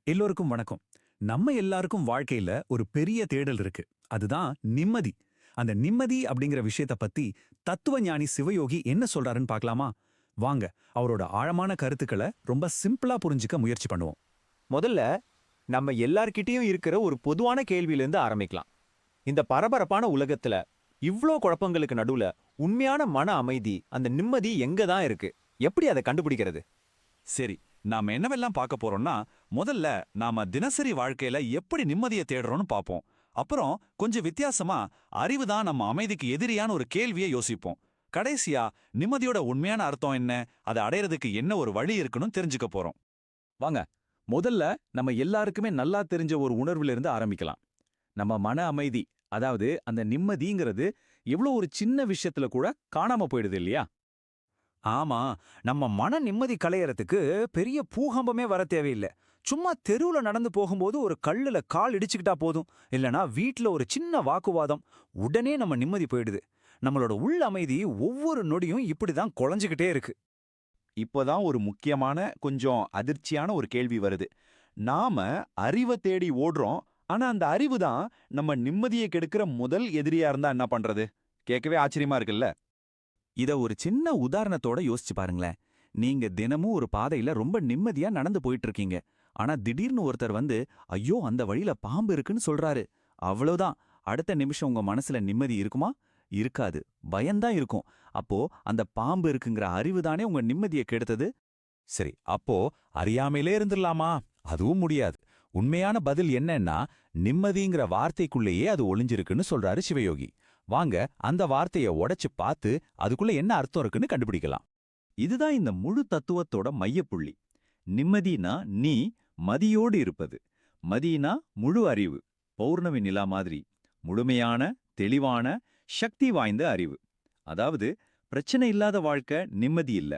எல்லோருக்கும் வணக்கம். நம்ம எல்லாருக்கும் வாழ்க்கையில ஒரு பெரிய தேடல் இருக்கு. அதுதான் நிம்மதி. அந்த நிம்மதி அப்படிங்கிற விஷயத்த பத்தி தத்துவ ஞானி சிவயோகி என்ன சொல்றாருன்னு பார்க்கலாமா? வாங்க, அவரோட ஆழமான கருத்துக்களை ரொம்ப சிம்பிளா புரிஞ்சுக்க முயற்சி பண்ணுவோம். முதல்ல நம்ம எல்லார்கிட்டயும் இருக்கிற ஒரு பொதுவான கேள்வியிலிருந்து ஆரம்பிக்கலாம். இந்த பரபரப்பான உலகத்துல இவ்ளோ குழப்பங்களுக்கு நடுவுல உண்மையான மன அமைதி, அந்த நிம்மதி எங்க தான் இருக்கு? எப்படி அதை கண்டுபிடிக்கிறது? சரி, நாம என்னவெல்லாம் பார்க்க போறோம்னா, முதல்ல நாம தினசரி வாழ்க்கையில எப்படி நிம்மதியை தேடுறோம்னு பார்ப்போம். அப்புறம் கொஞ்சம் வித்தியாசமா அறிவுதான் நம்ம அமைதிக்கு எதிரியான ஒரு கேள்வியை யோசிப்போம். கடைசியா நிம்மதியோட உண்மையான அர்த்தம் என்ன, அதை அடையறதுக்கு என்ன ஒரு வழி இருக்குன்னு தெரிஞ்சுக்க போறோம். வாங்க, முதல்ல நம்ம எல்லாருக்குமே நல்லா தெரிஞ்ச ஒரு உணர்வுல இருந்து ஆரம்பிக்கலாம். நம்ம மன அமைதி, அதாவது அந்த நிம்மதிங்கிறது எவ்வளோ ஒரு சின்ன விஷயத்துல கூட காணாம போயிடுது இல்லையா? ஆமா, நம்ம மன நிம்மதி கலையறதுக்கு பெரிய பூகம்பமே வர தேவையில்லை. சும்மா தெருவுல நடந்து போகும்போது ஒரு கல்லுல கால் இடிச்சுக்கிட்டா போதும். இல்லனா வீட்ல ஒரு சின்ன வாக்குவாதம், உடனே நம்ம நிம்மதி போயிடுது. நம்மளோட உள் அமைதி ஒவ்வொரு நொடியும் இப்படிதான் குழஞ்சுக்கிட்டே இருக்கு. இப்போதான் ஒரு முக்கியமான கொஞ்சம் அதிர்ச்சியான ஒரு கேள்வி வருது. நாம அறிவை தேடி ஓடுறோம். ஆனா அந்த அறிவு தான் நம்ம நிம்மதியை கெடுக்கிற முதல் எதிரியா இருந்தா என்ன பண்றது? கேட்கவே ஆச்சரியமா இருக்குல்ல? இத ஒரு சின்ன உதாரணத்தோட யோசிச்சு பாருங்களேன். நீங்க தினமும் ஒரு பாதையில ரொம்ப நிம்மதியா நடந்து போயிட்டு இருக்கீங்க. ஆனா திடீர்னு ஒருத்தர் வந்து, ஐயோ அந்த வழியில பாம்பு இருக்குன்னு சொல்றாரு. அவ்வளவுதான். அடுத்த நிமிஷம் உங்க மனசுல நிம்மதி இருக்குமா? இருக்காது. பயம்தான் இருக்கும். அப்போ அந்த பாம்பு இருக்குங்கிற அறிவு தானே உங்க நிம்மதியை கெடுத்தது. சரி, அப்போ அறியாமையிலே இருந்துடலாமா? அதுவும் முடியாது. உண்மையான பதில் என்னன்னா, நிம்மதிங்கிற வார்த்தைக்குள்ளேயே அது ஒளிஞ்சிருக்குன்னு சொல்றாரு சிவயோகி. வாங்க, அந்த வார்த்தைய உடைச்சு பார்த்து அதுக்குள்ள என்ன அர்த்தம் இருக்குன்னு கண்டுபிடிக்கலாம். இதுதான் இந்த முழு தத்துவத்தோட மையப்புள்ளி. நிம்மதினா நீ மதியோடு இருப்பது. மதினா முழு அறிவு. பௌர்ணமி நிலா மாதிரி முழுமையான, தெளிவான, சக்தி வாய்ந்த அறிவு. அதாவது பிரச்சனை இல்லாத வாழ்க்கை நிம்மதி இல்ல.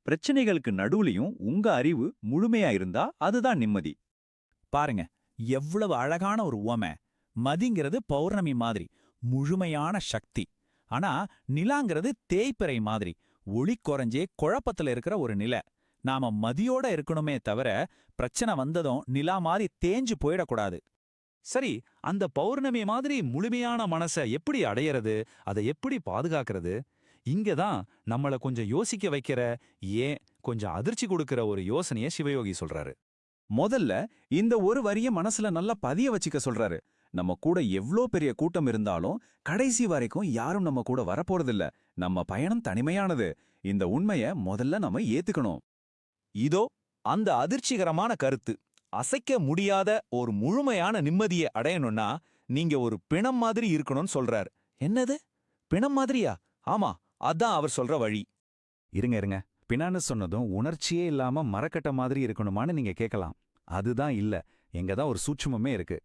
பிரச்சனைகளுக்கு நடுவுலயும் உங்க அறிவு முழுமையா இருந்தா அதுதான் நிம்மதி. பாருங்க, எவ்வளவு அழகான ஒரு உவமை. மதிங்கிறது பௌர்ணமி மாதிரி முழுமையான சக்தி. ஆனா நிலாங்கிறது தேய்பிறை மாதிரி ஒளி குறைஞ்சே குழப்பத்துல இருக்கிற ஒரு நிலை. நாம மதியோட இருக்கணுமே தவிர பிரச்சனை வந்ததும் நிலா மாதிரி தேஞ்சு போயிடக்கூடாது. சரி, அந்த பௌர்ணமி மாதிரி முழுமையான மனசை எப்படி அடையறது, அதை எப்படி பாதுகாக்கிறது? இங்கதான் நம்மள கொஞ்சம் யோசிக்க வைக்கிற, ஏன் கொஞ்சம் அதிர்ச்சி கொடுக்கிற ஒரு யோசனையை சிவயோகி சொல்றாரு. முதல்ல இந்த ஒரு வரிய மனசுல நல்லா பதிய வச்சுக்க சொல்றாரு. நம்ம கூட எவ்ளோ பெரிய கூட்டம் இருந்தாலும் கடைசி வரைக்கும் யாரும் நம்ம கூட வரப்போறதில்ல. நம்ம பயணம் தனிமையானது. இந்த உண்மைய முதல்ல நம்ம ஏத்துக்கணும். இதோ அந்த அதிர்ச்சிகரமான கருத்து. அசைக்க முடியாத ஒரு முழுமையான நிம்மதியை அடையணும்னா நீங்க ஒரு பிணம் மாதிரி இருக்கணும்னு சொல்றார். என்னது, பிணம் மாதிரியா? ஆமா, அதான் அவர் சொல்ற வழி. இருங்க, பின்னான்னு சொன்னதும் உணர்ச்சியே இல்லாம மரக்கட்ட மாதிரி இருக்கணுமான்னு நீங்க கேட்கலாம். அதுதான் இல்ல. எங்கதான் ஒரு சூட்சுமமே இருக்கு.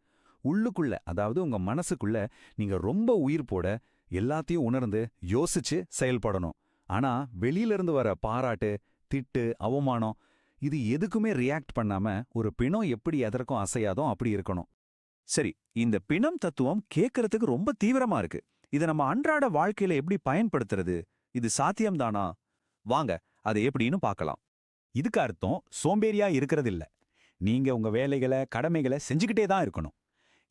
உள்ளுக்குள்ள, அதாவது உங்க மனசுக்குள்ள நீங்க ரொம்ப உயிர் போட, எல்லாத்தையும் உணர்ந்து யோசிச்சு செயல்படணும். ஆனா வெளியில இருந்து வர பாராட்டு, திட்டு, அவமானம், இது எதுக்குமே ரியாக்ட் பண்ணாம ஒரு பிணம் எப்படி எதற்கும் அசையாதோ அப்படி இருக்கணும். சரி, இந்த பிணம் தத்துவம் கேட்கறதுக்கு ரொம்ப தீவிரமா இருக்கு. இதை நம்ம அன்றாட வாழ்க்கையில எப்படி பயன்படுத்துறது? இது சாத்தியம்தானா? வாங்க, அதை எப்படின்னு பார்க்கலாம். இதுக்கு அர்த்தம் சோம்பேறியா இருக்கிறதில்ல. நீங்க உங்க வேலைகளை, கடமைகளை செஞ்சுக்கிட்டே தான் இருக்கணும்.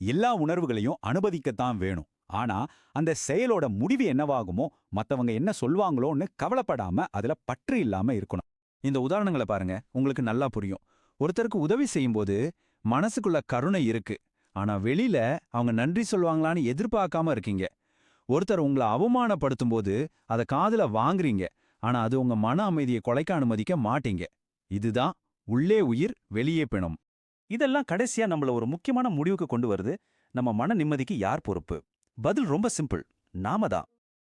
எல்லா உணர்வுகளையும் அனுமதிக்கத்தான் வேணும். ஆனா அந்த செயலோட முடிவு என்னவாகுமோ, மத்தவங்க என்ன சொல்வாங்களோன்னு கவலைப்படாம அதுல பற்று இல்லாம இருக்கணும். இந்த உதாரணங்களை பாருங்க, உங்களுக்கு நல்லா புரியும். ஒருத்தருக்கு உதவி செய்யும்போது மனசுக்குள்ள கருணை இருக்கு. ஆனா வெளியில அவங்க நன்றி சொல்வாங்களான்னு எதிர்பார்க்காம இருக்கீங்க. ஒருத்தர் உங்களை அவமானப்படுத்தும் போது அதை காதுல வாங்குறீங்க. ஆனா அது உங்க மன அமைதியை குலைக்க அனுமதிக்க மாட்டீங்க. இதுதான் உள்ளே உயிர், வெளியே பிணம். இதெல்லாம் கடைசியா நம்மள ஒரு முக்கியமான முடிவுக்கு கொண்டு வருது. நம்ம மன நிம்மதிக்கு யார் பொறுப்பு? பதில் ரொம்ப சிம்பிள். நாம தான்.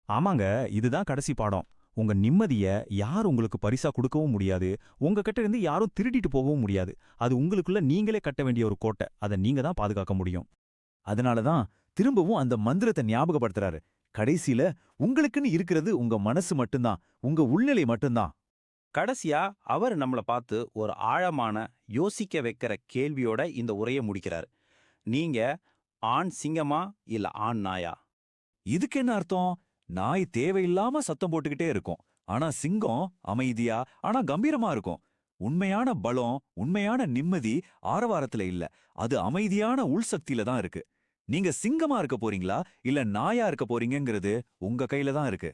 ஆமாங்க, இதுதான் கடைசி பாடம். உங்க நிம்மதிய யார் உங்களுக்கு பரிசா கொடுக்கவும் முடியாது. உங்க கிட்ட இருந்து யாரும் திருடிட்டு போகவும் முடியாது. அது உங்களுக்குள்ள நீங்களே கட்ட வேண்டிய ஒரு கோட்டை. அதை நீங்க தான் பாதுகாக்க முடியும். அதனாலதான் திரும்பவும் அந்த மந்திரத்தை ஞாபகப்படுத்துறாரு. கடைசியில உங்களுக்குன்னு இருக்கிறது உங்க மனசு மட்டும்தான், உங்க உள்நிலை மட்டும்தான். கடைசியா அவர் நம்மள பார்த்து ஒரு ஆழமான யோசிக்க வைக்கிற கேள்வியோட இந்த உரையை முடிக்கிறார். நீங்க ஆண் சிங்கமா இல்ல ஆண் நாயா? இதுக்கு என்ன அர்த்தம்? நாய் தேவையில்லாம சத்தம் போட்டுக்கிட்டே இருக்கும். ஆனா சிங்கம் அமைதியா ஆனா கம்பீரமா இருக்கும். உண்மையான பலம், உண்மையான நிம்மதி ஆரவாரத்துல இல்ல, அது அமைதியான உள்சக்தியில தான் இருக்கு. நீங்க சிங்கமா இருக்க போறீங்களா இல்ல நாயா இருக்க போறீங்கங்கிறது உங்க கையில தான் இருக்கு.